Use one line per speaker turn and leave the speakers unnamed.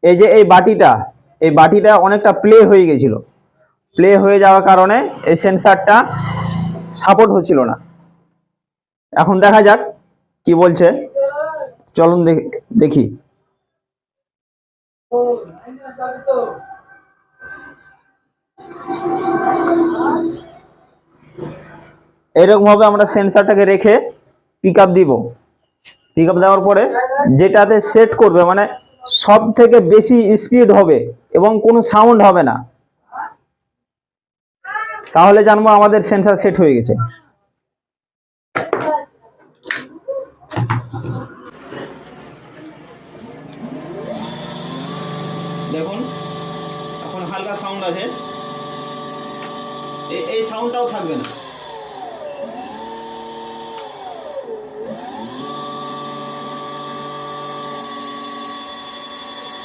এই যে এই বাটিটা অনেকটা প্লে হয়ে গেছিল, প্লে হয়ে যাওয়ার কারণে এই সেন্সারটা সাপোর্ট হচ্ছিল না। এখন দেখা যাক কি বলছে, চলুন দেখি। এরকম ভাবে আমরা সেন্সারটাকে রেখে পিক আপ দিব। পিক আপ দেওয়ার পরে যেটাতে সেট করবে, মানে সব থেকে বেশি স্পিড হবে এবং কোনো সাউন্ড হবে না, তাহলে জানবো আমাদের সেন্সার সেট হয়ে গেছে। দেখুন এখন হালকা সাউন্ড আছে, এই সাউন্ডটাও থাকবে না।